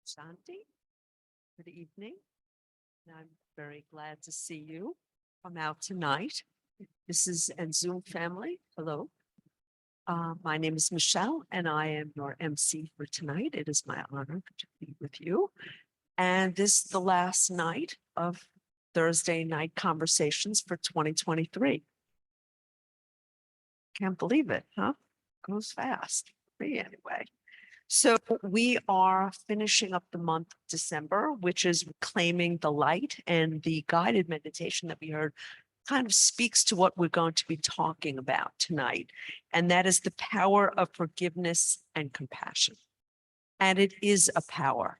Shanti, good evening. I'm very glad to see you come out tonight. This is and Zoom family. Hello. My name is Michelle and I am your MC for tonight. It is my honor to be with you. And this is the last night of Thursday night conversations for 2023. Can't believe it, huh? Goes fast. For me anyway. So we are finishing up the month of December, which is reclaiming the light, and the guided meditation that we heard kind of speaks to what we're going to be talking about tonight. And that is the power of forgiveness and compassion. And it is a power.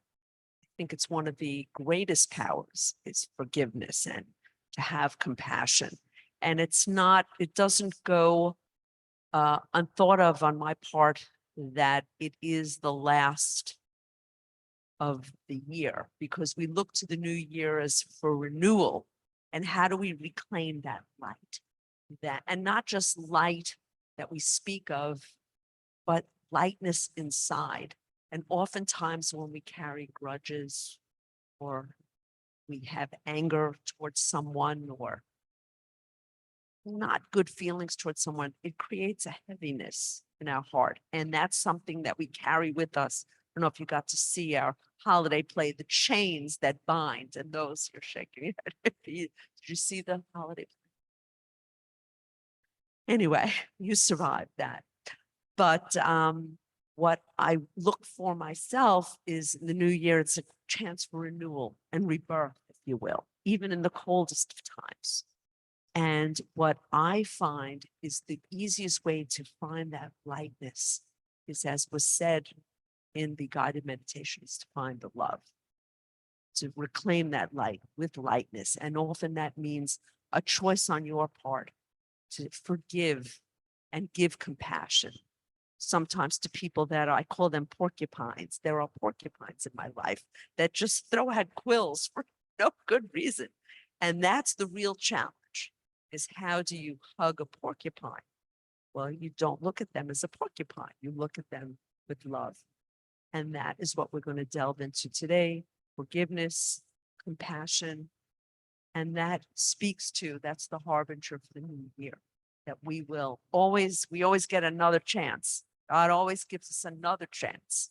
I think it's one of the greatest powers is forgiveness and to have compassion. And it doesn't go unthought of on my part that it is the last of the year, because we look to the new year as for renewal. And how do we reclaim that light? And not just light that we speak of, but lightness inside. And oftentimes when we carry grudges or we have anger towards someone or not good feelings towards someone, it creates a heaviness in our heart. And that's something that we carry with us. I don't know if you got to see our holiday play, The Chains That Bind, and those you're shaking your head. Did you see the holiday play? Anyway, you survived that. But what I look for myself is in the new year, it's a chance for renewal and rebirth, if you will, even in the coldest of times. And what I find is the easiest way to find that lightness is, as was said in the guided meditation, is to find the love, to reclaim that light with lightness. And often that means a choice on your part to forgive and give compassion. Sometimes to people that I call them porcupines. There are porcupines in my life that just throw out quills for no good reason. And that's the real challenge. Is how do you hug a porcupine? Well, you don't look at them as a porcupine. You look at them with love. And that is what we're going to delve into today. Forgiveness, compassion. And that speaks to, that's the harbinger for the new year, that we always get another chance. God always gives us another chance.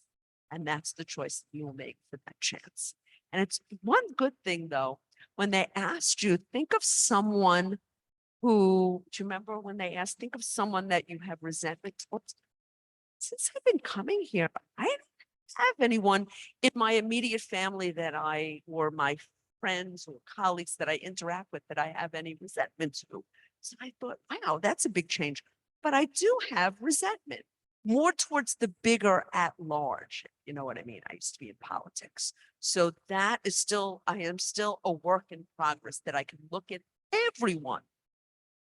And that's the choice that you will make for that chance. And it's one good thing, though, when they asked you, think of someone who, do you remember when they asked, think of someone that you have resentment towards? Since I've been coming here, I don't have anyone in my immediate family or my friends or colleagues that I interact with that I have any resentment to. So I thought, wow, that's a big change. But I do have resentment more towards the bigger at large. You know what I mean? I used to be in politics. So I am still a work in progress, that I can look at everyone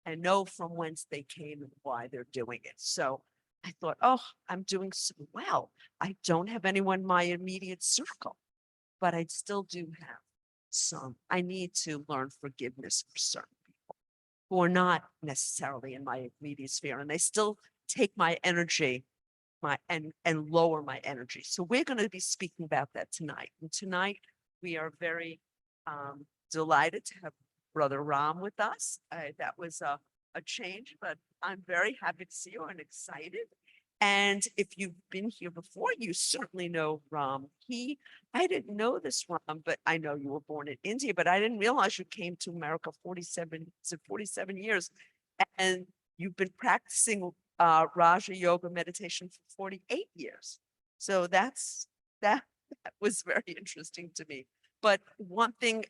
and know from whence they came and why they're doing it. So I thought, oh, I'm doing so well. I don't have anyone in my immediate circle, but I still do have some. I need to learn forgiveness for certain people who are not necessarily in my immediate sphere, and they still take my energy and lower my energy. So we're going to be speaking about that tonight. And tonight we are very delighted to have Brother Ram with us. That was a change, but I'm very happy to see you and excited. And if you've been here before, you certainly know Ram. I didn't know this, Ram, but I know you were born in India, but I didn't realize you came to America 47 years. And you've been practicing Raja Yoga meditation for 48 years. So that was very interesting to me. But one thing,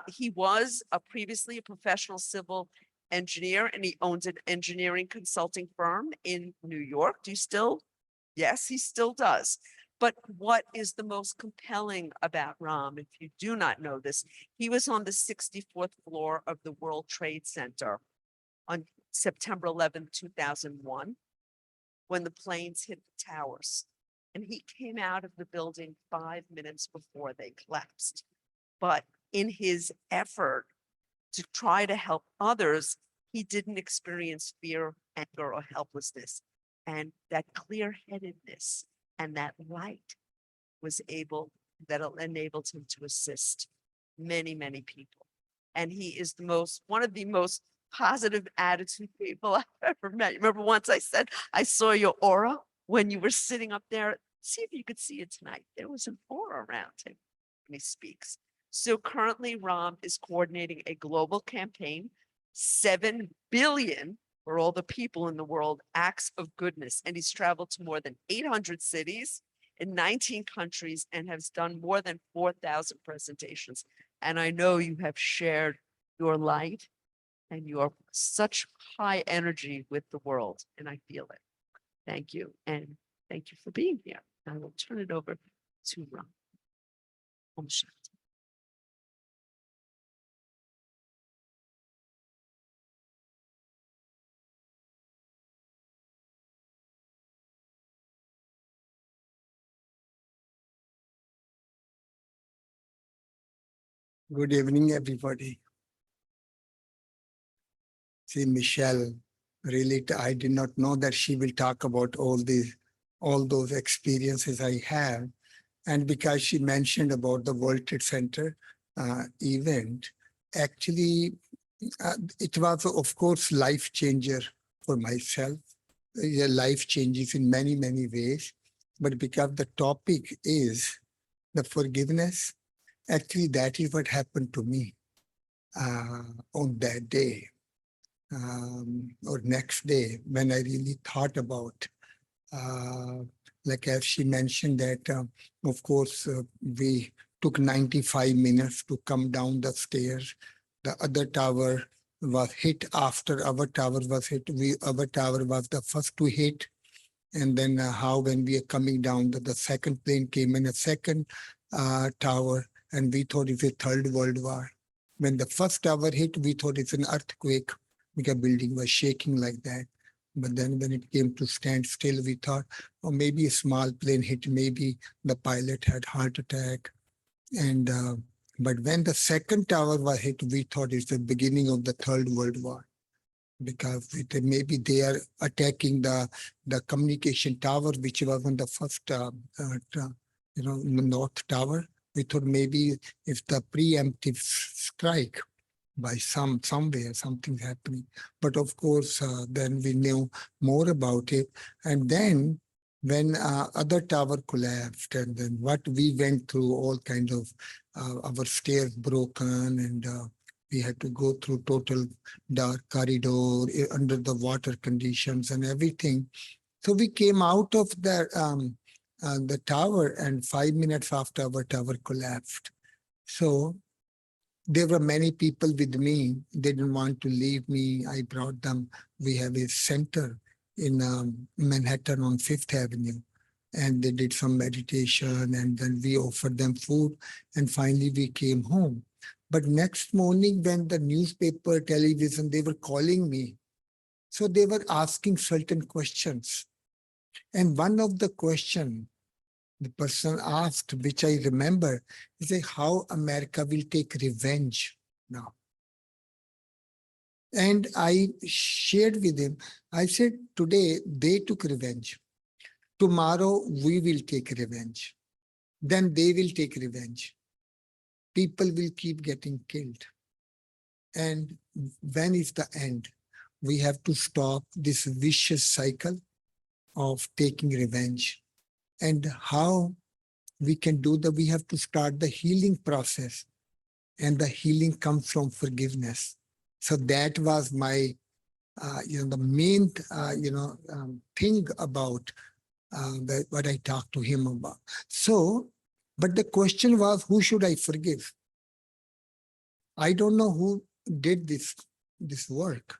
he was previously a professional civil engineer, and he owns an engineering consulting firm in New York. Do you still? Yes, he still does. But what is the most compelling about Ram, if you do not know this, he was on the 64th floor of the World Trade Center on September 11, 2001, when the planes hit the towers. And he came out of the building 5 minutes before they collapsed. But in his effort to try to help others, he didn't experience fear, anger, or helplessness. And that clear-headedness and that light was able that enabled him to assist many, many people. And he is one of the most positive attitude people I've ever met. Remember once I said, I saw your aura when you were sitting up there. See if you could see it tonight. There was an aura around him when he speaks. So currently Ram is coordinating a global campaign, 7 billion for all the people in the world, acts of goodness. And he's traveled to more than 800 cities in 19 countries and has done more than 4,000 presentations. And I know you have shared your light and your such high energy with the world, and I feel it. Thank you. And thank you for being here. I will turn it over to Ram. Om Shanti. Good evening, everybody. See, Michelle, really, I did not know that she will talk about all those experiences I have. And because she mentioned about the World Trade Center event, actually, it was, of course, life changer for myself. Life changes in many, many ways. But because the topic is the forgiveness, actually, that is what happened to me on that day. Or next day, when I really thought about, like as she mentioned that, of course, we took 95 minutes to come down the stairs. The other tower was hit after our tower was hit. Our tower was the first to hit. And then how when we are coming down, the second plane came in a second tower, and we thought it's a third world war. When the first tower hit, we thought it's an earthquake because building was shaking like that. But then when it came to stand still, we thought, oh, maybe a small plane hit, maybe the pilot had heart attack. And but when the second tower was hit, we thought it's the beginning of the Third World War, because maybe they are attacking the communication tower, which was on the first, North Tower. We thought maybe if the preemptive strike by somewhere, something happening. But of course, then we knew more about it. And then when other tower collapsed, and then what we went through, all kinds of our stairs broken, and we had to go through total dark corridor under the water conditions and everything. So we came out of the tower, and 5 minutes after our tower collapsed. So there were many people with me. They didn't want to leave me. I brought them. We have a center in Manhattan on Fifth Avenue. And they did some meditation, and then we offered them food. And finally, we came home. But next morning, when the newspaper, television, they were calling me. So they were asking certain questions. And one of the questions the person asked, which I remember, is how America will take revenge now. And I shared with him, I said, today they took revenge. Tomorrow we will take revenge. Then they will take revenge. People will keep getting killed. And when is the end? We have to stop this vicious cycle of taking revenge. And how we can do that, we have to start the healing process. And the healing comes from forgiveness. So that was my, the main, thing about what I talked to him about. So, but the question was, who should I forgive? I don't know who did this work.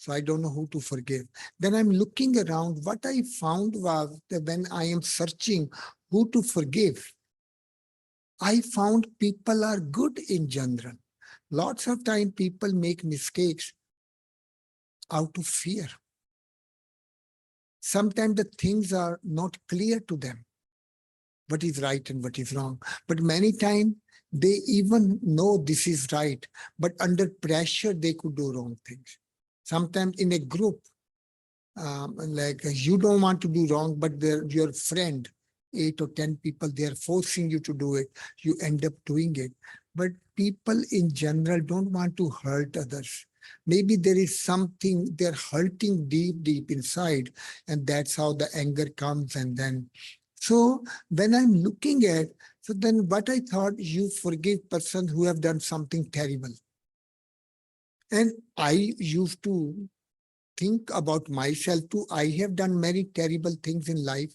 So I don't know who to forgive. Then I'm looking around. What I found was that when I am searching who to forgive, I found people are good in general. Lots of time people make mistakes out of fear. Sometimes the things are not clear to them, what is right and what is wrong. But many times they even know this is right, but under pressure they could do wrong things. Sometimes in a group, like you don't want to do wrong, but your friend 8 or 10 people, they are forcing you to do it. You end up doing it. But people in general don't want to hurt others. Maybe there is something they're hurting deep, deep inside, and that's how the anger comes. And then, so when I'm looking at, so then what I thought, you forgive person who have done something terrible. And I used to think about myself too. I have done many terrible things in life.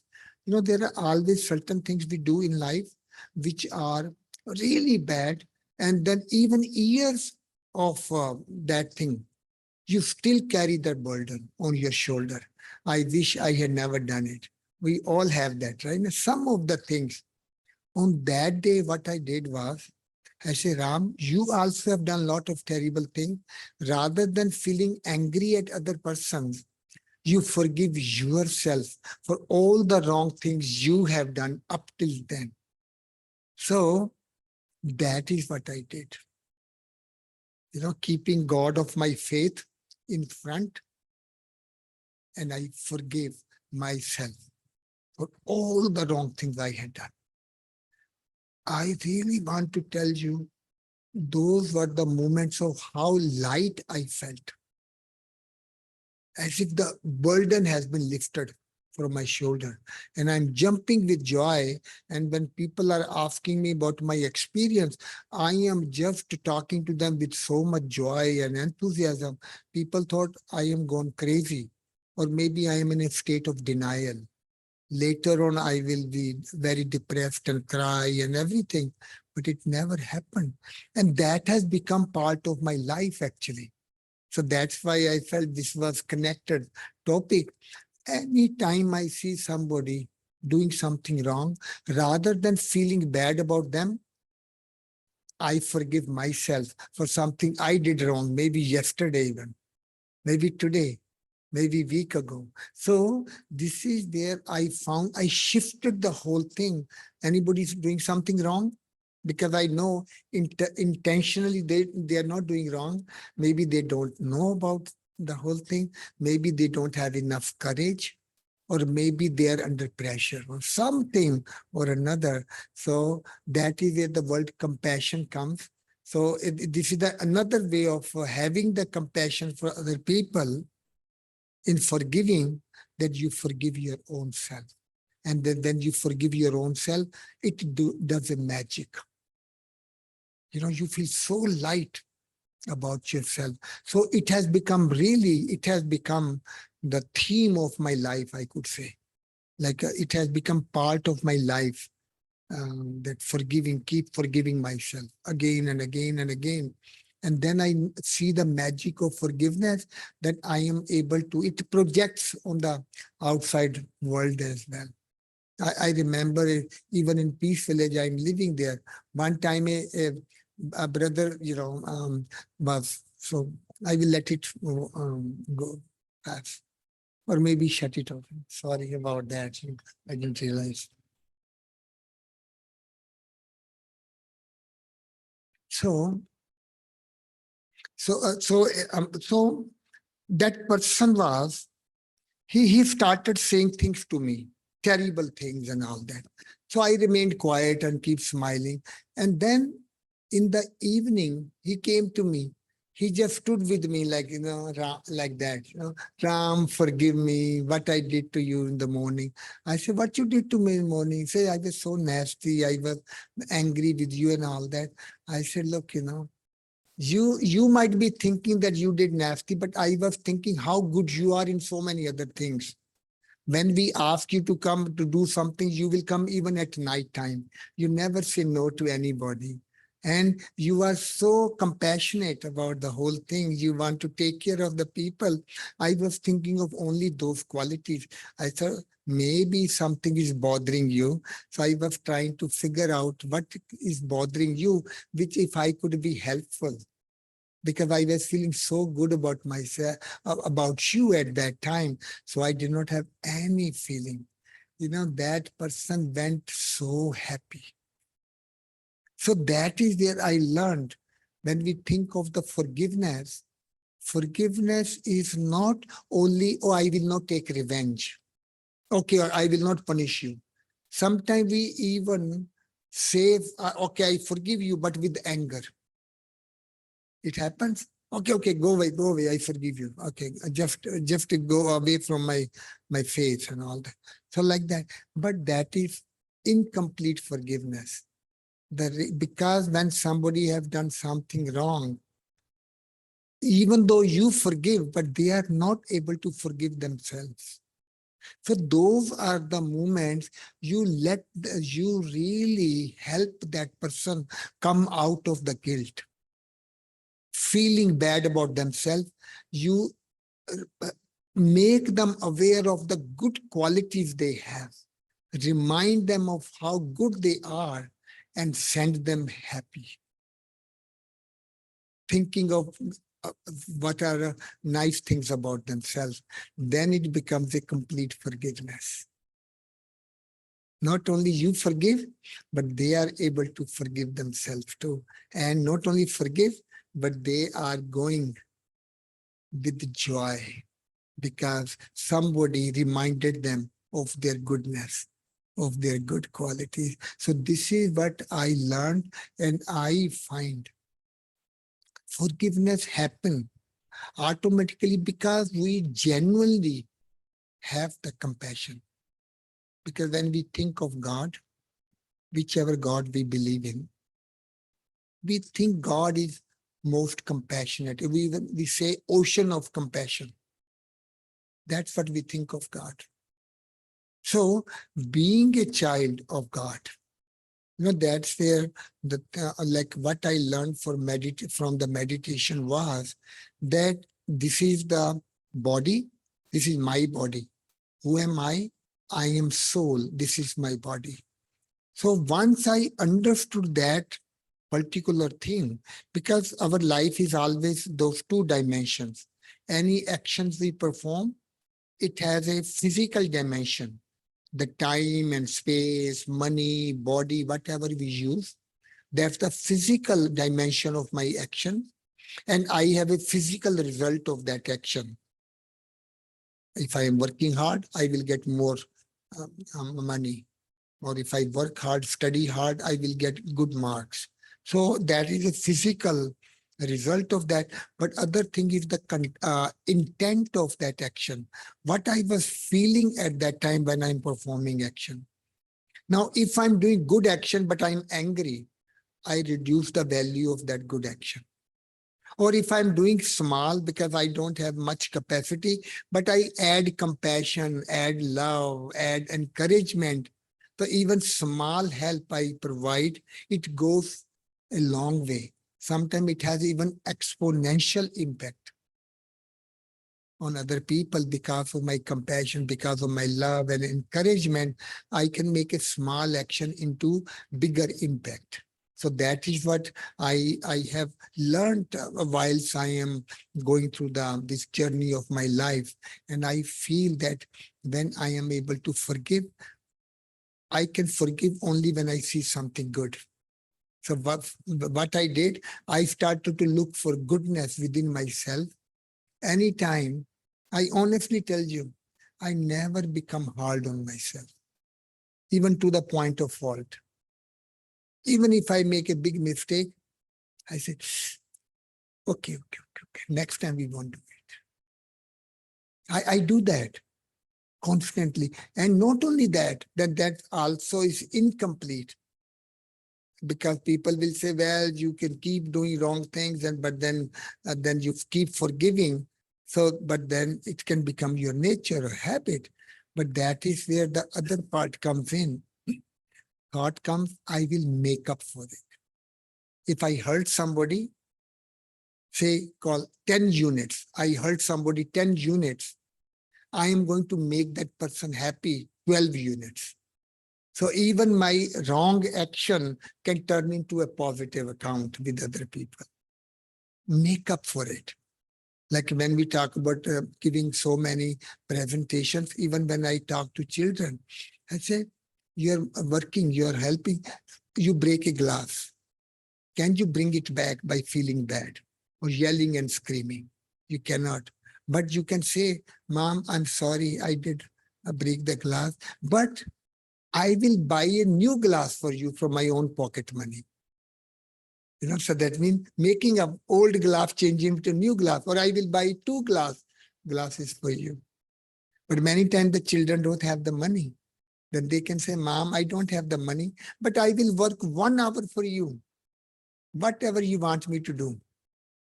There are always certain things we do in life which are really bad. And then even years of that thing, you still carry that burden on your shoulder. I wish I had never done it. We all have that, right? And some of the things on that day, what I did was, I say, Ram, you also have done a lot of terrible things. Rather than feeling angry at other persons, you forgive yourself for all the wrong things you have done up till then. So that is what I did. Keeping God of my faith in front, and I forgave myself for all the wrong things I had done. I really want to tell you, those were the moments of how light I felt. As if the burden has been lifted from my shoulder. And I'm jumping with joy. And when people are asking me about my experience, I am just talking to them with so much joy and enthusiasm. People thought I am gone crazy, or maybe I am in a state of denial. Later on, I will be very depressed and cry and everything, but it never happened. And that has become part of my life, actually. So that's why I felt this was connected topic. Anytime I see somebody doing something wrong, rather than feeling bad about them, I forgive myself for something I did wrong, maybe yesterday even, maybe today, maybe a week ago. So this is where I found I shifted the whole thing. Anybody's doing something wrong? Because I know intentionally they are not doing wrong. Maybe they don't know about the whole thing. Maybe they don't have enough courage, or maybe they are under pressure or something or another. So that is where the word compassion comes. So this is another way of having the compassion for other people in forgiving, that you forgive your own self. And then when you forgive your own self, it does a magic. You feel so light about yourself. So it has become the theme of my life, I could say. Like it has become part of my life, that keep forgiving myself again and again and again. And then I see the magic of forgiveness, that I am able to, it projects on the outside world as well. I remember it, even in Peace Village, I'm living there. One time a brother, was, so I will let it go pass, or maybe shut it off. Sorry about that. I didn't realize. So so that person was, he started saying things to me, terrible things and all that. So I remained quiet and keep smiling. And then in the evening, he came to me. He just stood with me like, like that. Ram, forgive me, what I did to you in the morning. I said, what you did to me in the morning? He said, I was so nasty. I was angry with you and all that. I said, look, you might be thinking that you did nasty, but I was thinking how good you are in so many other things. When we ask you to come to do something, you will come even at night time. You never say no to anybody. And you are so compassionate about the whole thing. You want to take care of the people. I was thinking of only those qualities. I thought maybe something is bothering you. So I was trying to figure out what is bothering you, which if I could be helpful, because I was feeling so good about myself, about you at that time. So I did not have any feeling. That person went so happy. So that is where I learned, when we think of the forgiveness is not only, oh, I will not take revenge. Okay, or I will not punish you. Sometimes we even say, okay, I forgive you, but with anger. It happens. Okay, go away, I forgive you. Okay, just to go away from my face and all that. So like that. But that is incomplete forgiveness. Because when somebody have done something wrong, even though you forgive, but they are not able to forgive themselves. So those are the moments you you really help that person come out of the guilt. Feeling bad about themselves, you uh, make them aware of the good qualities they have, remind them of how good they are, and send them happy. Thinking of what are nice things about themselves, then it becomes a complete forgiveness. Not only you forgive, but they are able to forgive themselves too. And not only forgive, but they are going with joy because somebody reminded them of their goodness, of their good qualities. So this is what I learned, and I find forgiveness happen automatically because we genuinely have the compassion. Because when we think of God, whichever God we believe in, we think God is most compassionate. We say ocean of compassion. That's what we think of God. So being a child of God, that's where like what I learned from the meditation was that this is the body, this is my body. Who am I? I am soul. This is my body. So once I understood that particular thing, because our life is always those two dimensions. Any actions we perform, it has a physical dimension. The time and space, money, body, whatever we use, that's the physical dimension of my action. And I have a physical result of that action. If I am working hard, I will get more money. Or if I work hard, study hard, I will get good marks. So that is a physical result of that. But other thing is the intent of that action. What I was feeling at that time when I'm performing action. Now, if I'm doing good action, but I'm angry, I reduce the value of that good action. Or if I'm doing small because I don't have much capacity, but I add compassion, add love, add encouragement. So even small help I provide, it goes a long way. Sometimes it has even exponential impact on other people because of my compassion, because of my love and encouragement. I can make a small action into bigger impact. So that is what I have learned whilst I am going through this journey of my life. And I feel that when I am able to forgive, I can forgive only when I see something good. So what I did, I started to look for goodness within myself. Anytime, I honestly tell you, I never become hard on myself, even to the point of fault. Even if I make a big mistake, I say, okay. Next time we won't do it. I do that constantly. And not only that, that also is incomplete. Because people will say, well, you can keep doing wrong things, but then you keep forgiving. So, but then it can become your nature or habit. But that is where the other part comes in. Thought comes, I will make up for it. If I hurt somebody, say call 10 units, I hurt somebody 10 units, I am going to make that person happy 12 units. So even my wrong action can turn into a positive account with other people. Make up for it. Like when we talk about giving so many presentations, even when I talk to children, I say, you're working, you're helping, you break a glass. Can you bring it back by feeling bad or yelling and screaming? You cannot. But you can say, Mom, I'm sorry, I did break the glass, but I will buy a new glass for you from my own pocket money. So that means making an old glass, changing to new glass, or I will buy two glasses for you. But many times the children don't have the money. Then they can say, Mom, I don't have the money, but I will work 1 hour for you. Whatever you want me to do,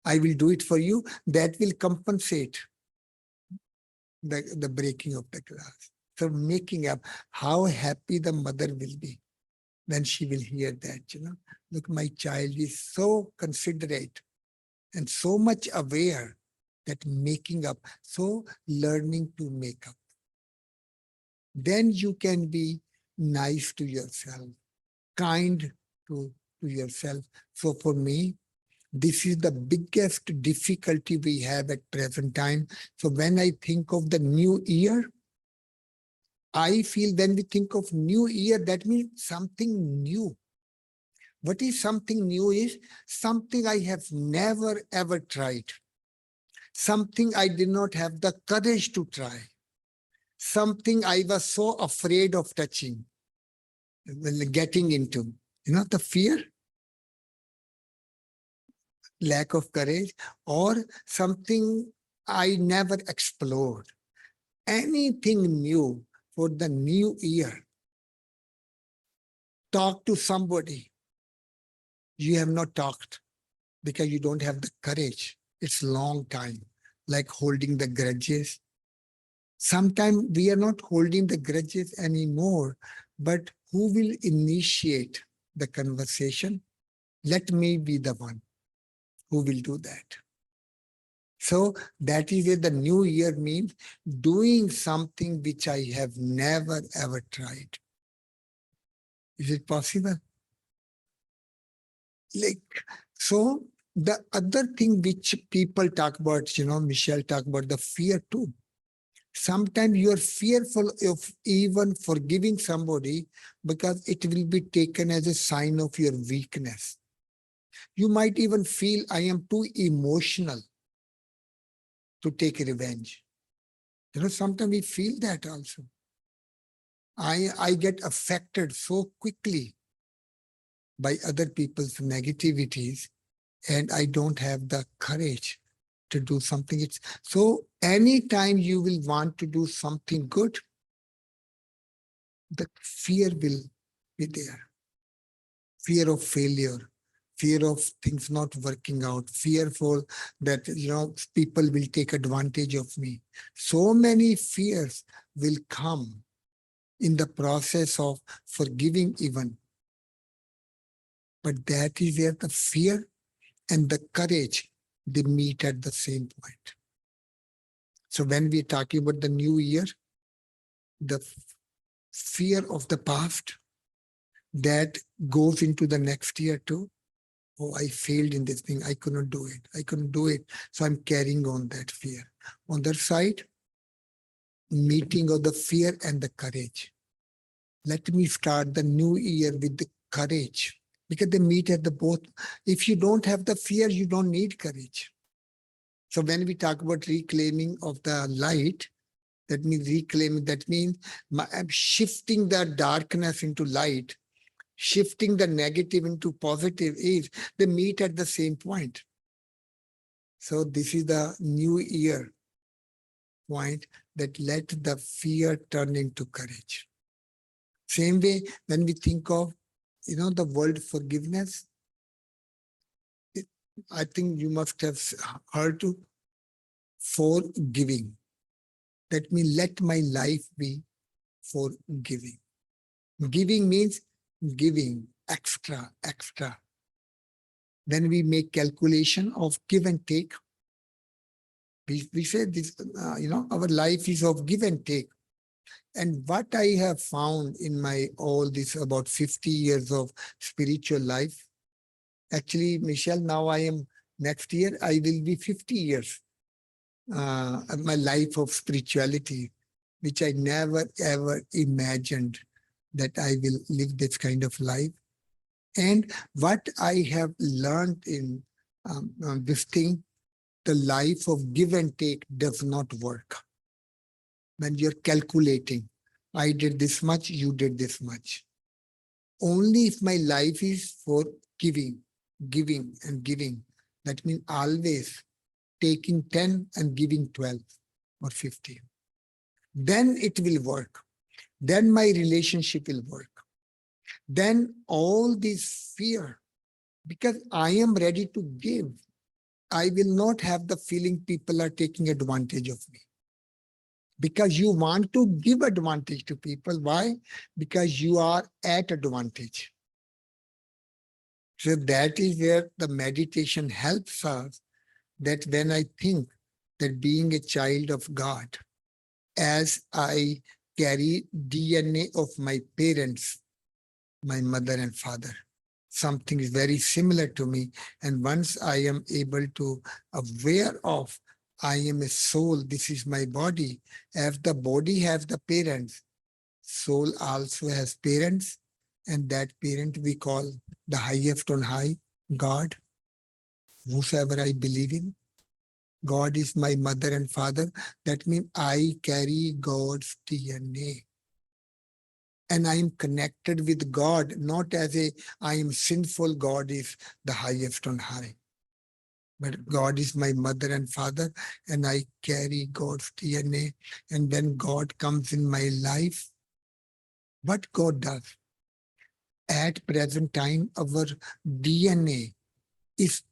I will do it for you. That will compensate the breaking of the glass. So making up how happy the mother will be when she will hear that, look, my child is so considerate and so much aware that making up, so learning to make up. Then you can be nice to yourself, kind to yourself. So for me, this is the biggest difficulty we have at present time. So when I think of the new year, I feel when we think of new year, that means something new. What is something new is something I have never ever tried. Something I did not have the courage to try. Something I was so afraid of touching, getting into. The fear, lack of courage, or something I never explored. Anything new for the new year. Talk to somebody you have not talked because you don't have the courage. It's long time, like holding the grudges. Sometimes we are not holding the grudges anymore, but who will initiate the conversation? Let me be the one who will do that. So that is where the new year means doing something which I have never ever tried. Is it possible? So the other thing which people talk about, Michelle talked about the fear too. Sometimes you are fearful of even forgiving somebody because it will be taken as a sign of your weakness. You might even feel I am too emotional to take revenge. Sometimes we feel that also. I get affected so quickly by other people's negativities, and I don't have the courage to do something. So anytime you will want to do something good, the fear will be there. Fear of failure, fear of things not working out, fearful that, people will take advantage of me. So many fears will come in the process of forgiving even. But that is where the fear and the courage, they meet at the same point. So when we're talking about the new year, the fear of the past that goes into the next year too. Oh, I failed in this thing. I couldn't do it. I couldn't do it. So I'm carrying on that fear. On the other side, meeting of the fear and the courage. Let me start the new year with the courage, because they meet at the both. If you don't have the fear, you don't need courage. So when we talk about reclaiming of the light, that means reclaiming, that means I'm shifting the darkness into light, shifting the negative into positive, is they meet at the same point. So this is the new year point, that let the fear turn into courage. Same way, when we think of, the word forgiveness, I think you must have heard to forgiving. That means let my life be forgiving. Giving means giving extra. When we make calculation of give and take, we say this, our life is of give and take. And what I have found in my all this about 50 years of spiritual life, actually, Michelle, now next year, I will be 50 years. My life of spirituality, which I never ever imagined that I will live this kind of life. And what I have learned in this thing, the life of give and take does not work. When you're calculating, I did this much, you did this much. Only if my life is for giving, giving and giving, that means always taking 10 and giving 12 or 15. Then it will work. Then my relationship will work. Then all this fear, because I am ready to give, I will not have the feeling people are taking advantage of me. Because you want to give advantage to people. Why? Because you are at advantage. So that is where the meditation helps us, that when I think that being a child of God, as I carry DNA of my parents, my mother and father, something is very similar to me. And once I am able to aware of, I am a soul, this is my body. As the body has the parents, soul also has parents, and that parent we call the highest on high, God, whosoever I believe in. God is my mother and father. That means I carry God's DNA. And I am connected with God, not as a I am sinful, God is the highest on high. But God is my mother and father, and I carry God's DNA. And when God comes in my life, what God does, at present time, our DNA is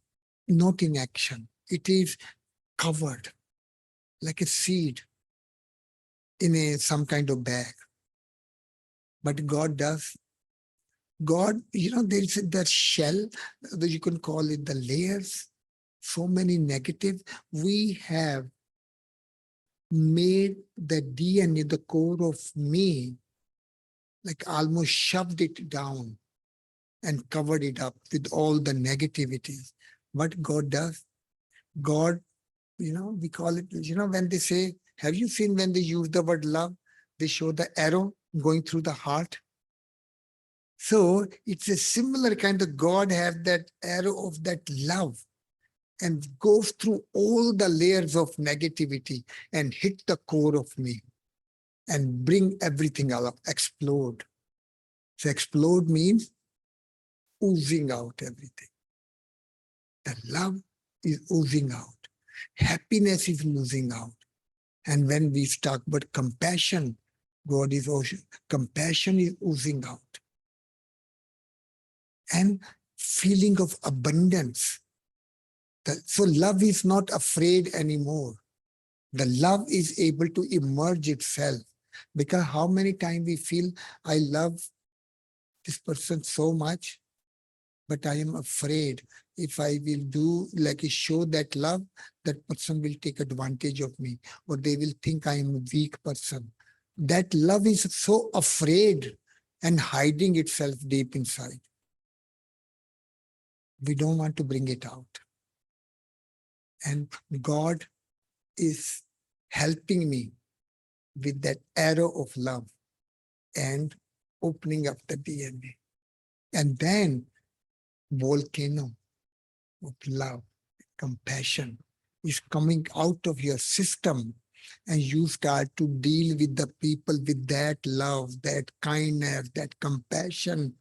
not in action. It is covered like a seed in some kind of bag. But God does. God, there is that shell, that you can call it the layers, so many negative. We have made the DNA, the core of me, like almost shoved it down and covered it up with all the negativities. What God does, God, we call it, when they say, have you seen when they use the word love, they show the arrow going through the heart? So it's a similar kind of God have that arrow of that love and goes through all the layers of negativity and hit the core of me and bring everything out, explode. So explode means oozing out everything. The love is oozing out. Happiness is oozing out. And when we talk about compassion, God is ocean. Compassion is oozing out. And feeling of abundance. So love is not afraid anymore. The love is able to emerge itself. Because how many times we feel, I love this person so much, but I am afraid if I will do like show that love, that person will take advantage of me, or they will think I am a weak person. That love is so afraid and hiding itself deep inside. We don't want to bring it out. And God is helping me with that arrow of love and opening up the DNA. And then volcano of love, compassion is coming out of your system, and you start to deal with the people with that love, that kindness, that compassion.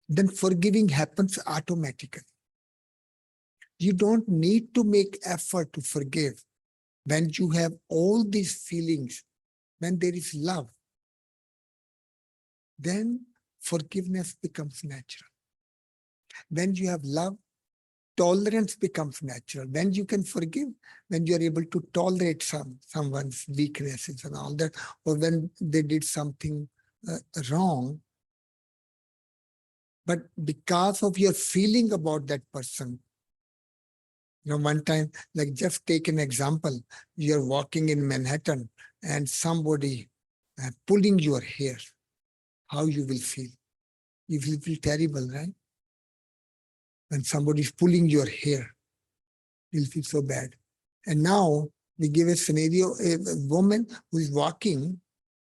Then forgiving happens automatically. You don't need to make effort to forgive. When you have all these feelings, when there is love, then forgiveness becomes natural. When you have love, tolerance becomes natural. When you can forgive, when you are able to tolerate someone's weaknesses and all that, or when they did something wrong, but because of your feeling about that person, one time, like just take an example, you're walking in Manhattan and somebody pulling your hair, how you will feel? You will feel terrible, right? When somebody is pulling your hair, you'll feel so bad. And now we give a scenario, a woman who is walking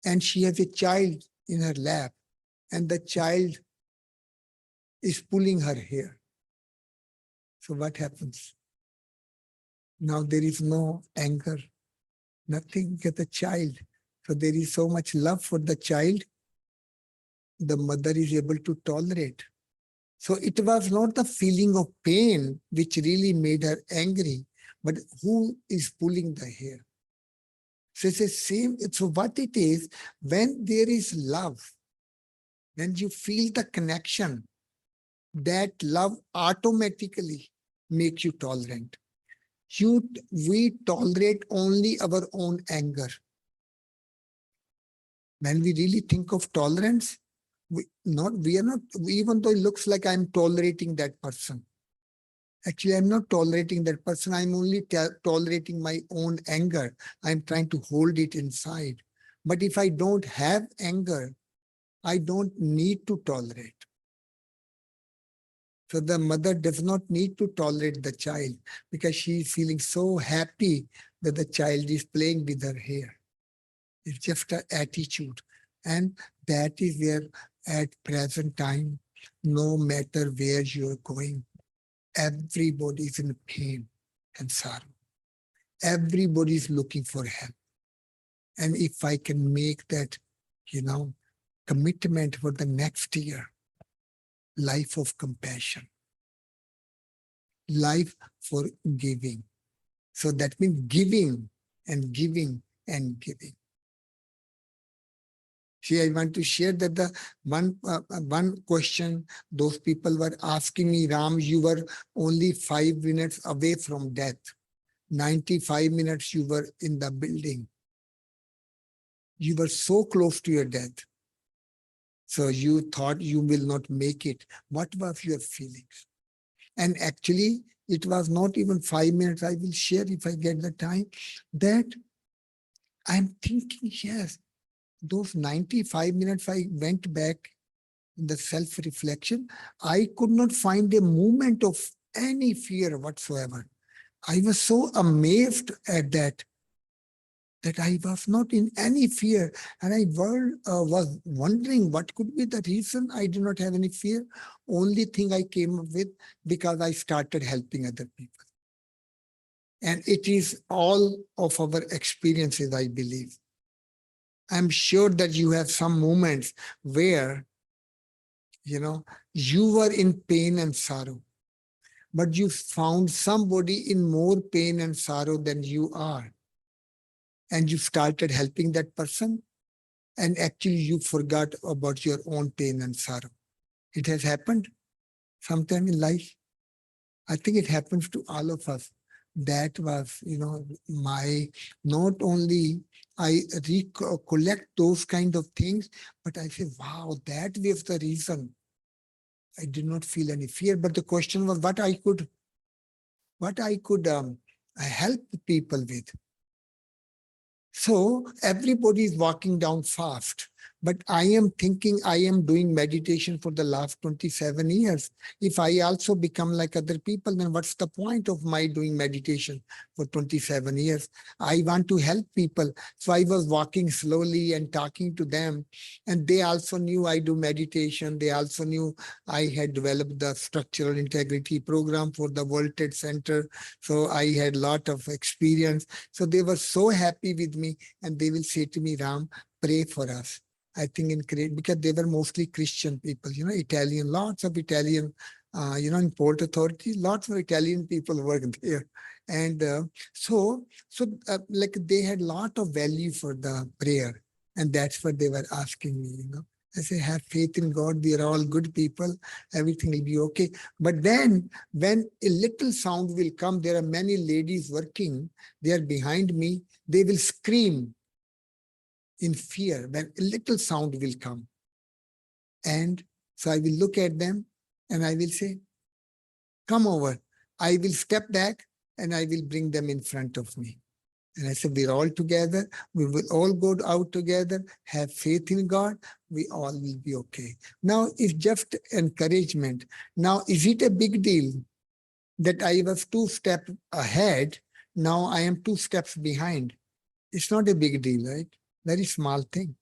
and she has a child in her lap and the child is pulling her hair. So what happens? Now there is no anger, nothing, get the child. So there is so much love for the child, the mother is able to tolerate. So it was not the feeling of pain which really made her angry, but who is pulling the hair. So it's the same. So what it is, when there is love, when you feel the connection, that love automatically makes you tolerant. We tolerate only our own anger. When we really think of tolerance, we are not, even though it looks like I'm tolerating that person. Actually, I'm not tolerating that person. I'm only tolerating my own anger. I'm trying to hold it inside. But if I don't have anger, I don't need to tolerate. So the mother does not need to tolerate the child because she is feeling so happy that the child is playing with her hair. It's just an attitude. And that is where at present time, no matter where you're going, everybody is in pain and sorrow. Everybody is looking for help. And if I can make that, commitment for the next year, life of compassion, life for giving. So that means giving and giving and giving. See, I want to share that the one question those people were asking me, Ram, you were only 5 minutes away from death. 95 minutes you were in the building. You were so close to your death. So you thought you will not make it. What was your feelings? And actually, it was not even 5 minutes. I will share if I get the time that I'm thinking, yes, those 95 minutes I went back in the self-reflection, I could not find a moment of any fear whatsoever. I was so amazed at that I was not in any fear. And I was wondering what could be the reason I do not have any fear. Only thing I came up with, because I started helping other people. And it is all of our experiences, I believe. I'm sure that you have some moments where, you were in pain and sorrow, but you found somebody in more pain and sorrow than you are. And you started helping that person, and actually you forgot about your own pain and sorrow. It has happened sometime in life. I think it happens to all of us. That was, my, not only I recollect those kind of things, but I say, wow, that was the reason I did not feel any fear. But the question was what I could help people with. So everybody is walking down fast, but I am thinking I am doing meditation for the last 27 years. If I also become like other people, then what's the point of my doing meditation for 27 years? I want to help people. So I was walking slowly and talking to them, and they also knew I do meditation. They also knew I had developed the structural integrity program for the World Trade Center. So I had a lot of experience. So they were so happy with me, and they will say to me, Ram, pray for us. I think because they were mostly Christian people, Italian, lots of Italian, in Port Authority, lots of Italian people work there. And like they had a lot of value for the prayer. And that's what they were asking me, I say, have faith in God. We are all good people. Everything will be okay. But then when a little sound will come, there are many ladies working. They are behind me. They will scream in fear when a little sound will come. And so I will look at them and I will say, come over. I will step back and I will bring them in front of me. And I said, we're all together. We will all go out together, have faith in God. We all will be okay. Now, it's just encouragement. Now, is it a big deal that I was 2 steps ahead? Now I am 2 steps behind. It's not a big deal, right? Very small thing.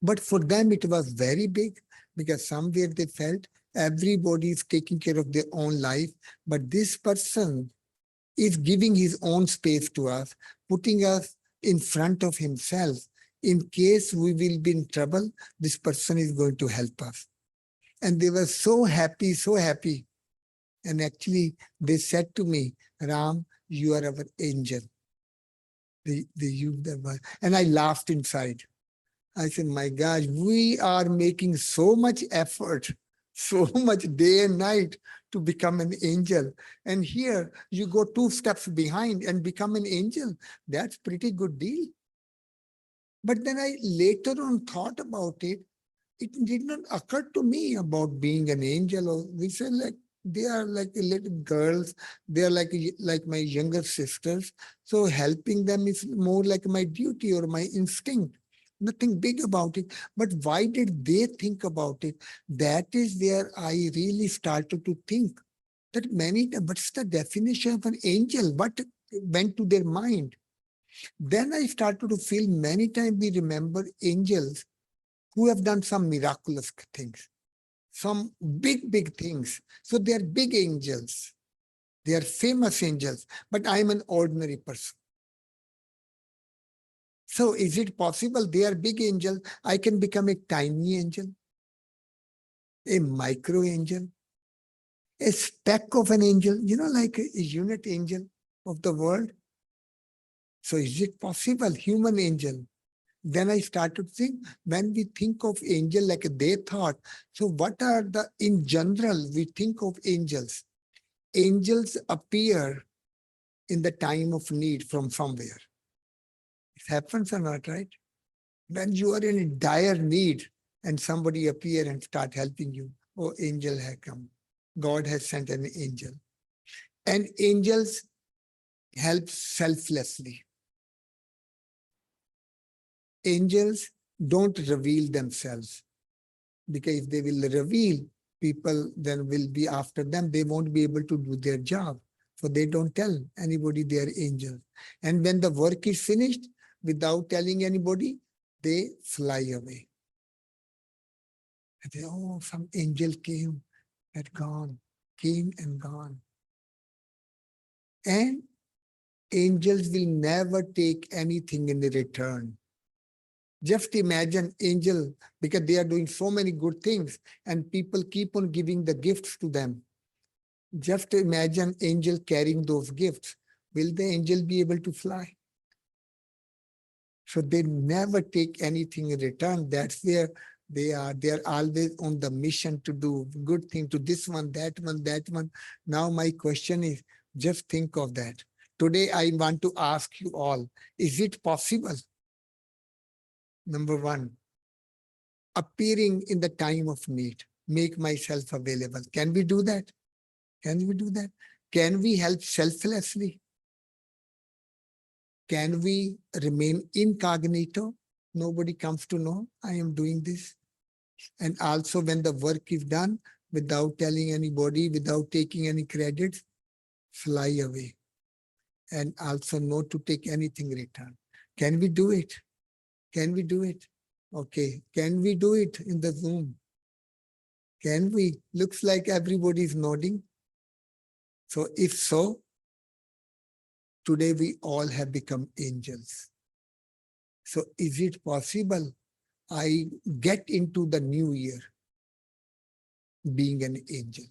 But for them, it was very big because somewhere they felt everybody is taking care of their own life. But this person is giving his own space to us, putting us in front of himself. In case we will be in trouble, this person is going to help us. And they were so happy, so happy. And actually, they said to me, Ram, you are our angel. They used the word. And I laughed inside. I said, my gosh, we are making so much effort, so much day and night to become an angel. And here you go 2 steps behind and become an angel. That's pretty good deal. But then I later on thought about it. It did not occur to me about being an angel. Or we said like they are like little girls. They are like my younger sisters. So helping them is more like my duty or my instinct. Nothing big about it. But why did they think about it? That is where I really started to think that what's the definition of an angel? What went to their mind? Then I started to feel many times we remember angels who have done some miraculous things, some big things. So they are big angels. They are famous angels, but I'm an ordinary person. So is it possible they are big angels? I can become a tiny angel, a micro angel, a speck of an angel, like a unit angel of the world. So is it possible, human angel? Then I started to think, when we think of angel like they thought, so what are in general, we think of angels. Angels appear in the time of need from somewhere. It happens or not, right? When you are in a dire need and somebody appear and start helping you, oh, angel has come. God has sent an angel. And angels help selflessly. Angels don't reveal themselves, because if they will reveal, people then will be after them. They won't be able to do their job. So they don't tell anybody they are angels. And when the work is finished, without telling anybody, they fly away. And they, oh, some angel came, had gone, came and gone. And angels will never take anything in return. Just imagine angel, because they are doing so many good things and people keep on giving the gifts to them. Just imagine angel carrying those gifts. Will the angel be able to fly? So they never take anything in return. That's where they are. They are always on the mission to do good thing to this one, that one, that one. Now my question is, just think of that. Today I want to ask you all, is it possible? Number one, appearing in the time of need, make myself available. Can we do that? Can we do that? Can we help selflessly? Can we remain incognito? Nobody comes to know I am doing this. And also when the work is done, without telling anybody, without taking any credits, fly away. And also not to take anything return. Can we do it? Can we do it? Okay. Can we do it in the Zoom? Can we? Looks like everybody is nodding. So if so, today we all have become angels. So is it possible I get into the new year being an angel?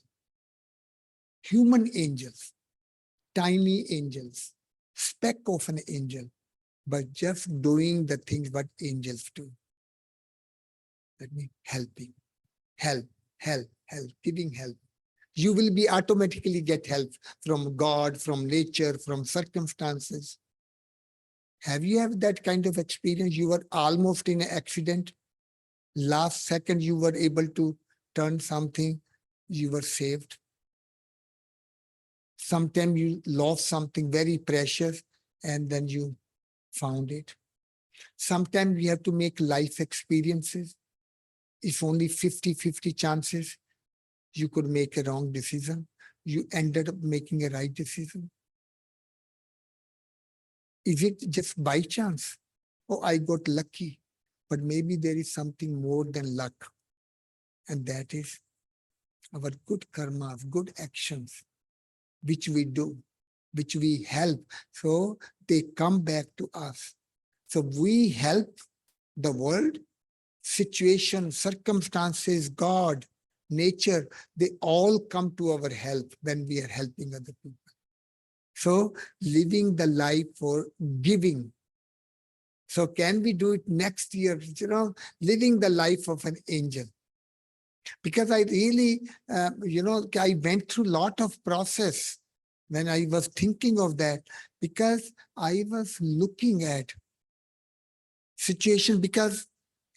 Human angels, tiny angels, speck of an angel, but just doing the things what angels do. That means helping, help, giving help. You will be automatically get help from God, from nature, from circumstances. Have you had that kind of experience? You were almost in an accident. Last second, you were able to turn something. You were saved. Sometimes you lost something very precious and then you found it. Sometimes we have to make life experiences. If only 50-50 chances, you could make a wrong decision. You ended up making a right decision. Is it just by chance? Oh, I got lucky. But maybe there is something more than luck. And that is our good karmas, good actions, which we do, which we help. So they come back to us. So we help the world, situation, circumstances, God, nature, they all come to our help when we are helping other people. So living the life for giving. So can we do it next year? Living the life of an angel. Because I really, I went through a lot of process when I was thinking of that, because I was looking at situation, because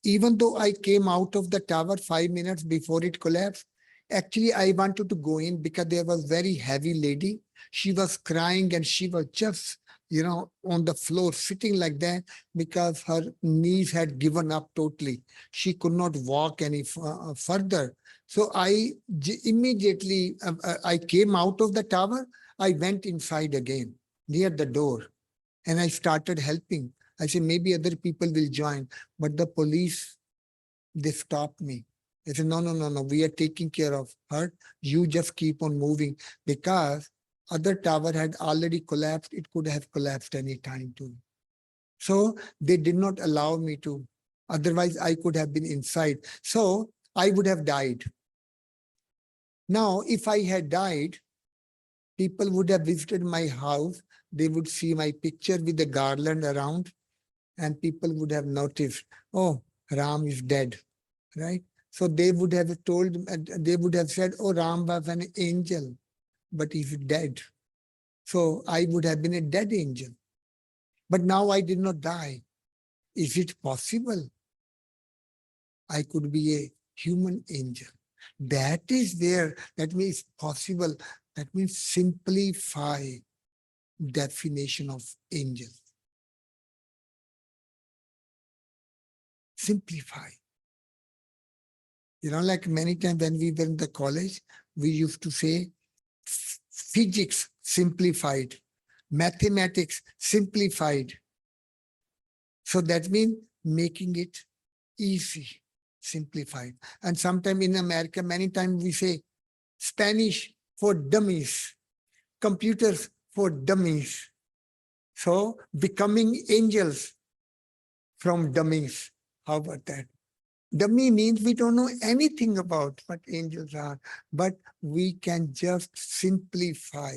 even though I came out of the tower 5 minutes before it collapsed, actually I wanted to go in because there was very heavy lady. She was crying and she was just, on the floor sitting like that because her knees had given up totally. She could not walk any further. So immediately, I came out of the tower. I went inside again near the door and I started helping. I said, maybe other people will join, but the police, they stopped me. They said, no, we are taking care of her. You just keep on moving, because other tower had already collapsed. It could have collapsed any time too. So they did not allow me to. Otherwise, I could have been inside. So I would have died. Now, if I had died, people would have visited my house. They would see my picture with the garland around, and people would have noticed, oh, Ram is dead, right? So they would have told, they would have said, oh, Ram was an angel, but he's dead. So I would have been a dead angel. But now I did not die. Is it possible I could be a human angel? That is there. That means possible. That means simplify definition of angel. Simplify. Like many times when we were in the college, we used to say physics simplified, mathematics simplified. So that means making it easy, simplified. And sometimes in America, many times we say Spanish for dummies, computers for dummies. So becoming angels from dummies. How about that? Dummy means we don't know anything about what angels are, but we can just simplify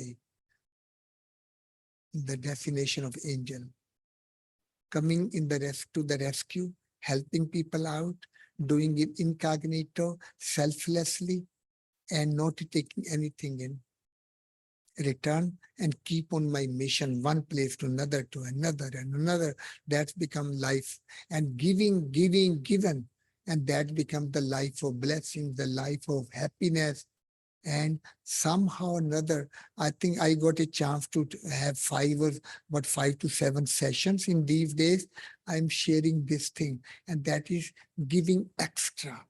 the definition of angel. Coming in to the rescue, helping people out, doing it incognito, selflessly, and not taking anything in return, and keep on my mission, one place to another and another. That's become life. And giving, given. And that becomes the life of blessing, the life of happiness. And somehow or another, I think I got a chance to have 5 to 7 sessions in these days. I'm sharing this thing, and that is giving extra.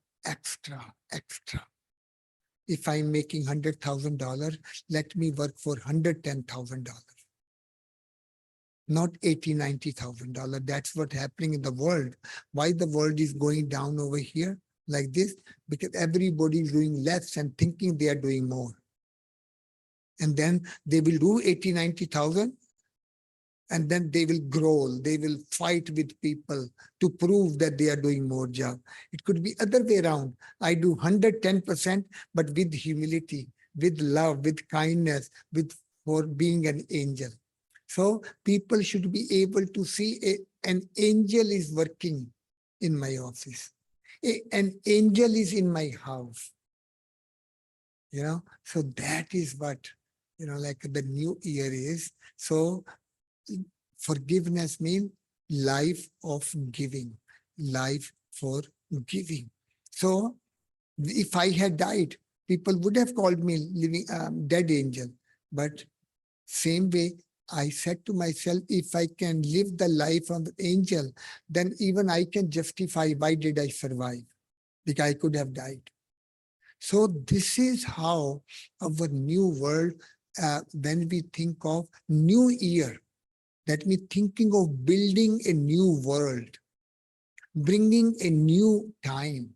If I'm making $100,000, let me work for $110,000. Not $80,000, $90,000. That's what's happening in the world. Why the world is going down over here like this? Because everybody is doing less and thinking they are doing more. And then they will do 80, 90,000, and then they will growl. They will fight with people to prove that they are doing more job. It could be other way around. I do 110%, but with humility, with love, with kindness, for being an angel. So people should be able to see an angel is working in my office. An angel is in my house. So that is what, like the new year is. So forgiveness means life of giving, life for giving. So if I had died, people would have called me living dead angel. But same way, I said to myself, if I can live the life of angel, then even I can justify why did I survive? Because I could have died. So this is how our new world, when we think of new year, that means thinking of building a new world, bringing a new time,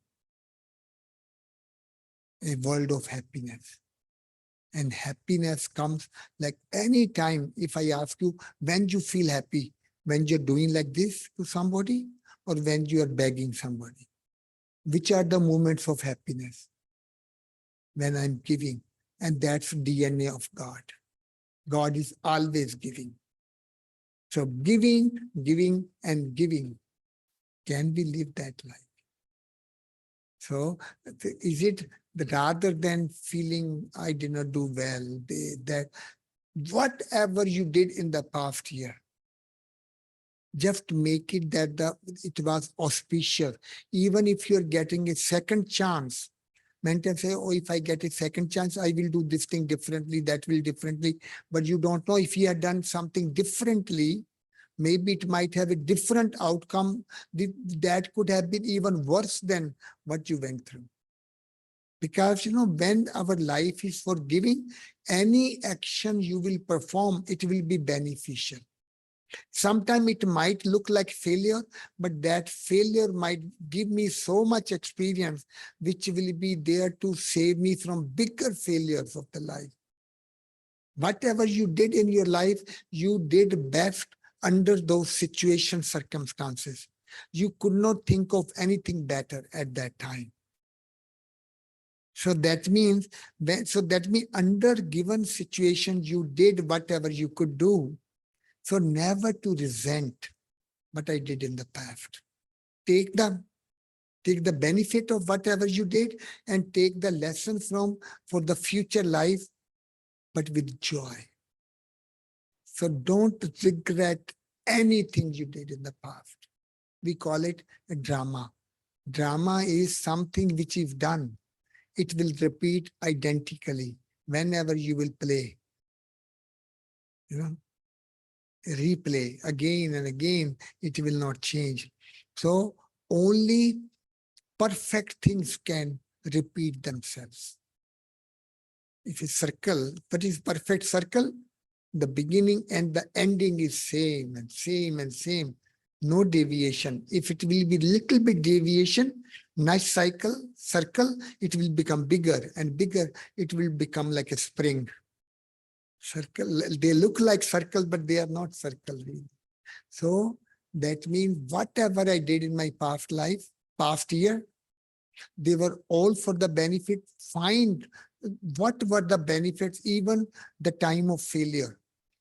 a world of happiness. And happiness comes like any time. If I ask you, when you feel happy, when you're doing like this to somebody, or when you are begging somebody? Which are the moments of happiness? When I'm giving. And that's DNA of God. God is always giving. So giving, giving, and giving. Can we live that life? So is it that rather than feeling I did not do well, that whatever you did in the past year, just make it that it was auspicious. Even if you're getting a second chance, mentor say, oh, if I get a second chance, I will do this thing differently, that will differently. But you don't know if he had done something differently, maybe it might have a different outcome that could have been even worse than what you went through. Because, when our life is for giving, any action you will perform, it will be beneficial. Sometimes it might look like failure, but that failure might give me so much experience, which will be there to save me from bigger failures of the life. Whatever you did in your life, you did best under those situation circumstances. You could not think of anything better at that time. So that means under given situation, you did whatever you could do. So never to resent what I did in the past. Take the benefit of whatever you did and take the lesson for the future life, but with joy. So don't regret anything you did in the past. We call it a drama. Drama is something which is done. It will repeat identically whenever you will play. Replay again and again, it will not change. So only perfect things can repeat themselves. If a circle, what is perfect circle? The beginning and the ending is same and same and same. No deviation. If it will be little bit deviation, nice circle, it will become bigger and bigger. It will become like a spring. Circle, they look like circle, but they are not circle really. So that means whatever I did in my past life, past year, they were all for the benefit. Find what were the benefits, even the time of failure.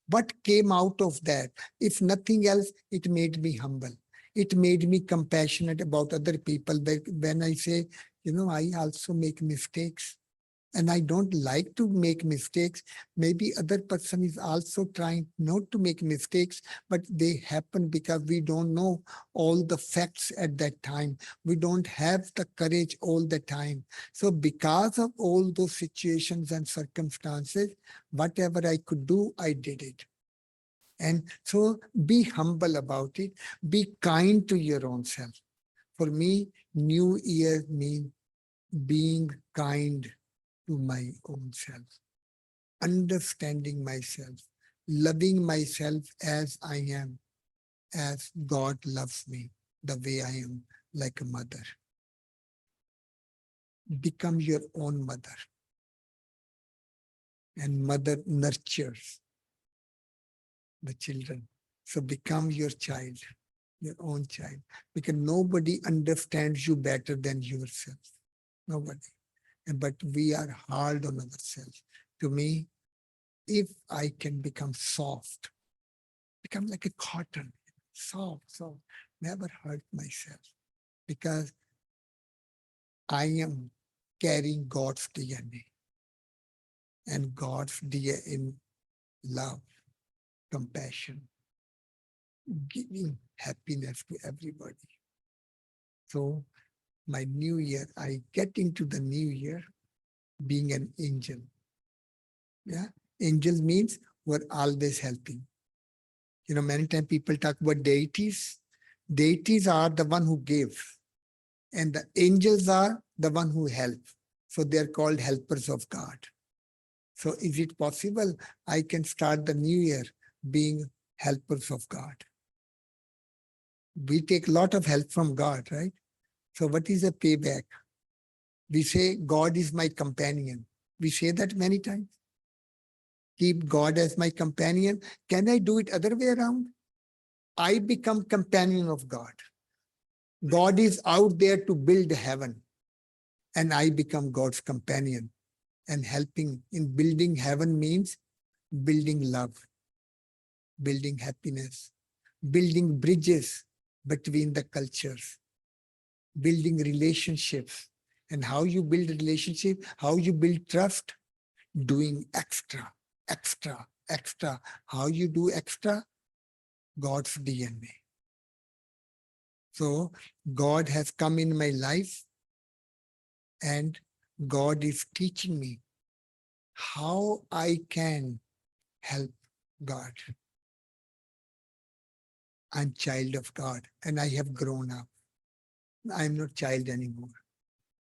What came out of that? If nothing else, it made me humble. It made me compassionate about other people. When I say, I also make mistakes. And I don't like to make mistakes. Maybe other person is also trying not to make mistakes, but they happen because we don't know all the facts at that time. We don't have the courage all the time. So because of all those situations and circumstances, whatever I could do, I did it. And so be humble about it. Be kind to your own self. For me, New Year means being kind to my own self, understanding myself, loving myself as I am, as God loves me, the way I am, like a mother. Become your own mother. And mother nurtures the children. So become your child, your own child, because nobody understands you better than yourself. Nobody. But we are hard on ourselves. To me, if I can become soft, become like a cotton, soft, never hurt myself, because I am carrying God's DNA, and God's DNA in love, compassion, giving happiness to everybody. So my new year, I get into the new year being an angel. Yeah, angel means we're always helping. Many times people talk about deities. Deities are the one who give, and the angels are the one who help. So they are called helpers of God. So is it possible I can start the new year being helpers of God? We take a lot of help from God, right? So what is the payback? We say, God is my companion. We say that many times. Keep God as my companion. Can I do it other way around? I become companion of God. God is out there to build heaven, and I become God's companion. And helping in building heaven means building love, building happiness, building bridges between the cultures, building relationships. And how you build a relationship, how you build trust, doing extra, extra, extra. How you do extra? God's DNA. So God has come in my life, and God is teaching me how I can help God. I'm child of God, and I have grown up. I'm not child anymore.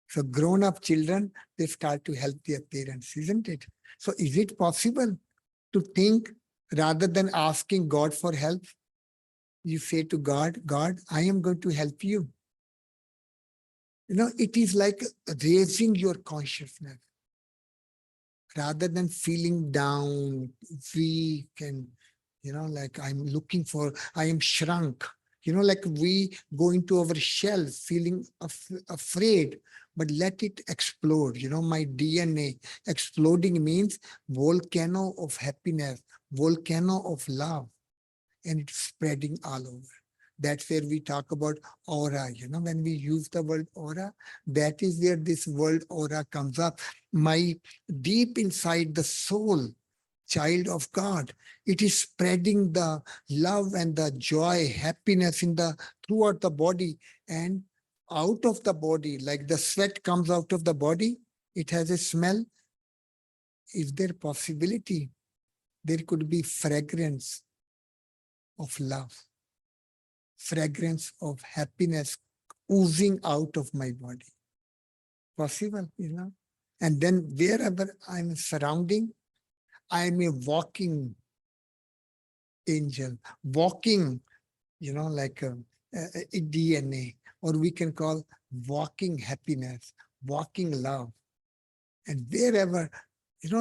So grown up children, they start to help their parents, isn't it? So is it possible to think rather than asking God for help, you say to God, God, I am going to help you. You know, it is like raising your consciousness rather than feeling down, weak, and, like I'm looking for, I am shrunk. Like we go into our shell feeling afraid, but let it explode. My DNA exploding means volcano of happiness, volcano of love, and it's spreading all over. That's where we talk about aura. When we use the word aura, that is where this word aura comes up. My deep inside the soul, child of God, it is spreading the love and the joy, happiness throughout the body and out of the body. Like the sweat comes out of the body, it has a smell. Is there possibility there could be fragrance of love, fragrance of happiness oozing out of my body? Possible, And then wherever I'm surrounding, I'm a walking angel, walking, like a DNA, or we can call walking happiness, walking love. And wherever,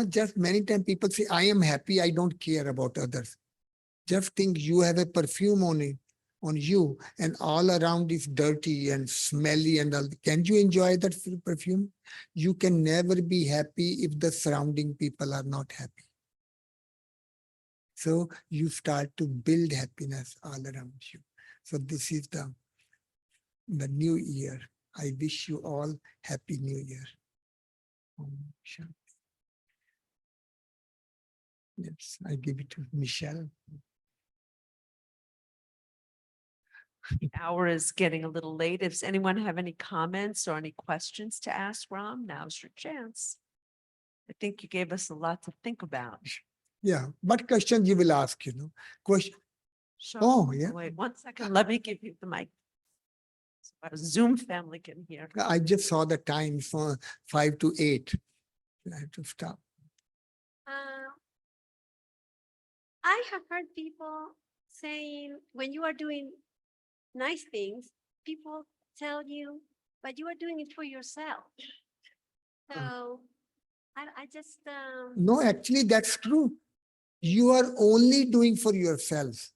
just many times people say, I am happy, I don't care about others. Just think you have a perfume on you, and all around is dirty and smelly and all. Can you enjoy that perfume? You can never be happy if the surrounding people are not happy. So you start to build happiness all around you. So this is the new year. I wish you all happy new year. Yes, I give it to Michelle. Hour is getting a little late. Does anyone have any comments or any questions to ask Ram? Now's your chance. I think you gave us a lot to think about. Yeah, what questions you will ask, Question. So, Oh, yeah. wait 1 second. Let me give you the mic. So our Zoom family can hear. I just saw the time for 5 to 8. I have to stop. I have heard people saying when you are doing nice things, people tell you, but you are doing it for yourself. So I just No, actually, that's true. You are only doing for yourself.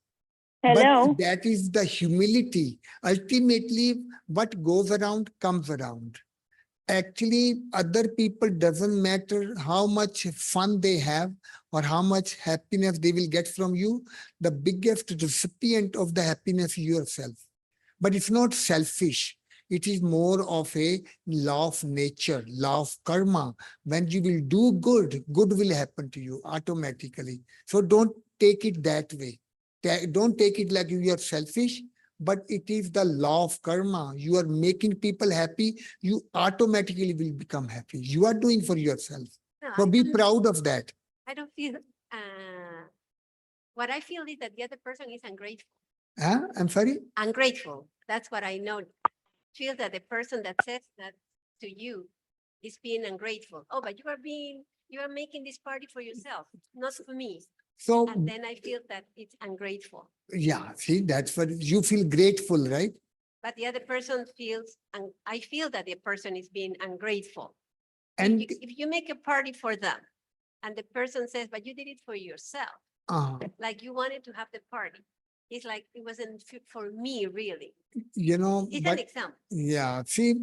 Hello. But that is the humility. Ultimately, what goes around comes around. Actually, other people doesn't matter how much fun they have or how much happiness they will get from you. The biggest recipient of the happiness is yourself. But it's not selfish. It is more of a law of nature, law of karma. When you will do good, good will happen to you automatically. So don't take it that way. Don't take it like you are selfish, but it is the law of karma. You are making people happy, you automatically will become happy. You are doing for yourself. no, So be proud of that. I don't feel what I feel is that the other person is ungrateful. Huh? I'm sorry? Ungrateful. That's what I know. Feel that the person that says that to you is being ungrateful. Oh, but you are making this party for yourself, not for me. So And then I feel that it's ungrateful. yeah, see, that's what you feel grateful, right? But the other person feels, and I feel that the person is being ungrateful. And If you make a party for them and the person says, but you did it for yourself, like you wanted to have the party, It's like it wasn't for me, really. You know, It's an but example. yeah, see,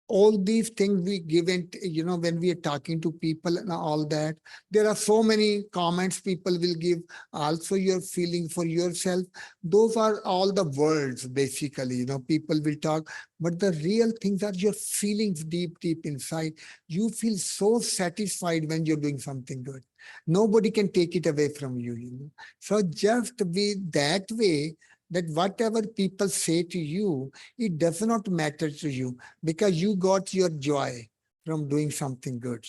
all these things we give it, when we are talking to people and all that, there are so many comments people will give, also your feeling for yourself. Those are all the words, basically, people will talk, but the real things are your feelings deep, deep inside. You feel so satisfied when you're doing something good. Nobody can take it away from you. So just be that way, that whatever people say to you, it does not matter to you, because you got your joy from doing something good.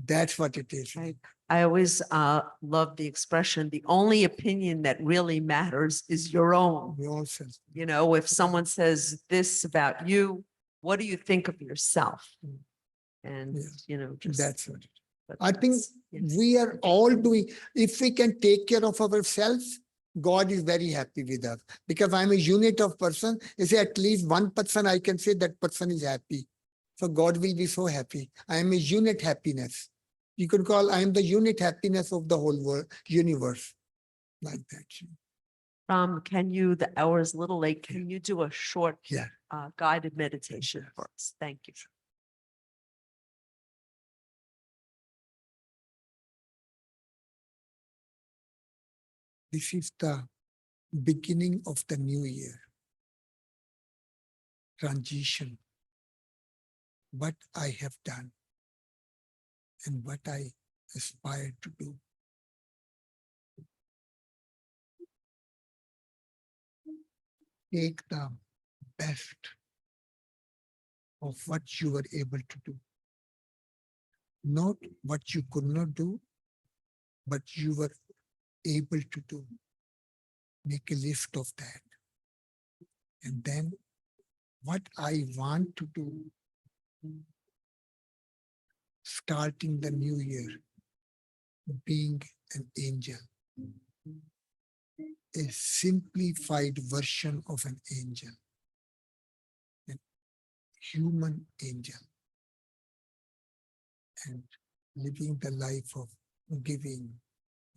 That's what it is. Right. I always love the expression, the only opinion that really matters is your own. Yourself. If someone says this about you, what do you think of yourself? Mm. And, Yeah, just. That's what. but I think that's- yes. we are all doing, if we can take care of ourselves, God is very happy with us, because I'm a unit of person. Is at least one person I can say that person is happy. So God will be so happy. I am a unit happiness. You could call I am the unit happiness of the whole world, universe, like that. Can you, the hour is a little late, can you do a short Yeah. guided meditation for us? Thank you. This is the beginning of the new year. Transition. What I have done and what I aspire to do. Take the best of what you were able to do. Not what you could not do, but you were able to do. Make a list of that. And then what I want to do, starting the new year, being an angel, a simplified version of an angel, a human angel, and living the life of giving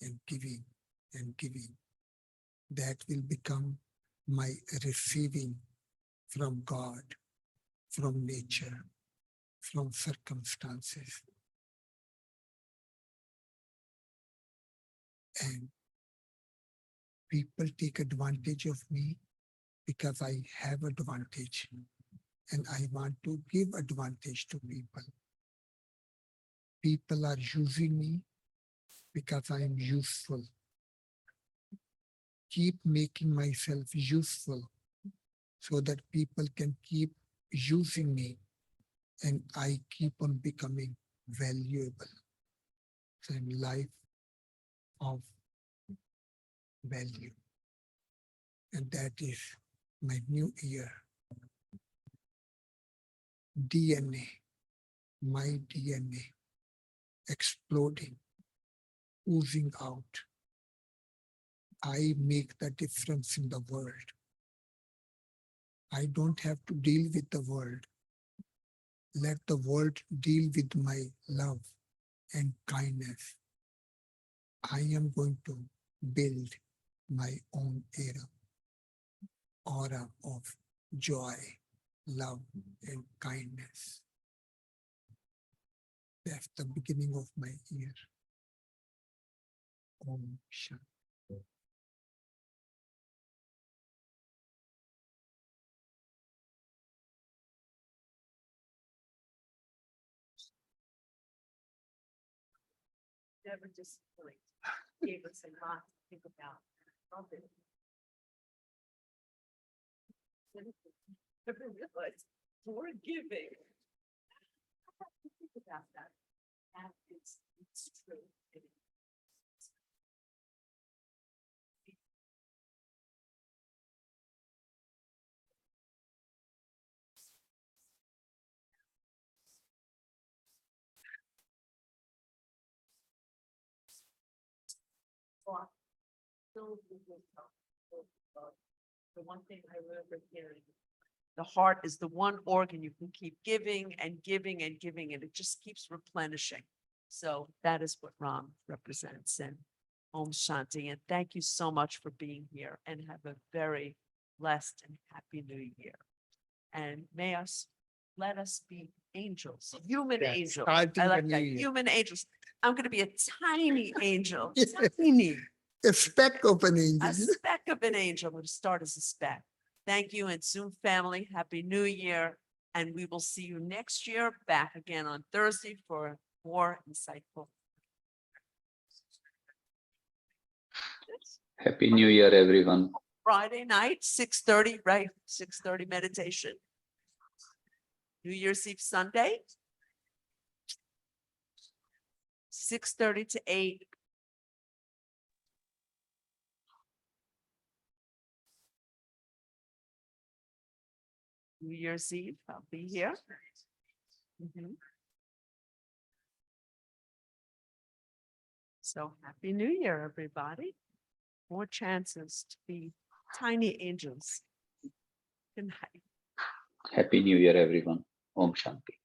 and giving and giving. That will become my receiving from God, from nature, from circumstances. And people take advantage of me because I have advantage, and I want to give advantage to people. People are using me because I am useful. Keep making myself useful so that people can keep using me and I keep on becoming valuable. So I'm life of value. And that is my new year. DNA, my DNA exploding, oozing out. I make the difference in the world. I don't have to deal with the world. Let the world deal with my love and kindness. I am going to build my own aura of joy, love, and kindness. That's the beginning of my year. Om Shanti. Never just like gave us a lot to think about. Love it. Never realized we're giving. Think about that. That is, it's true. It is. Thought, filled with wisdom, filled with love. The one thing I remember hearing, the heart is the one organ you can keep giving and giving and giving, and it just keeps replenishing. So that is what Ram represents. And Om Shanti, and thank you so much for being here and have a very blessed and happy new year. And may us, let us be angels, human Yes, angels. starting I the like new that, year. human angels. I'm gonna be a tiny angel, Yes. tiny, A speck of an a angel. speck of an angel. I'm gonna start as a speck. Thank you, and Zoom family, Happy New Year. And we will see you next year, back again on Thursday for more insightful. Happy New Year, everyone. Friday night, 6:30, right? 6:30 meditation. New Year's Eve Sunday. 6:30 to 8. New Year's Eve, I'll be here. Mhm. So Happy New Year, everybody. More chances to be tiny angels. Good night. Happy New Year, everyone. Om Shanti.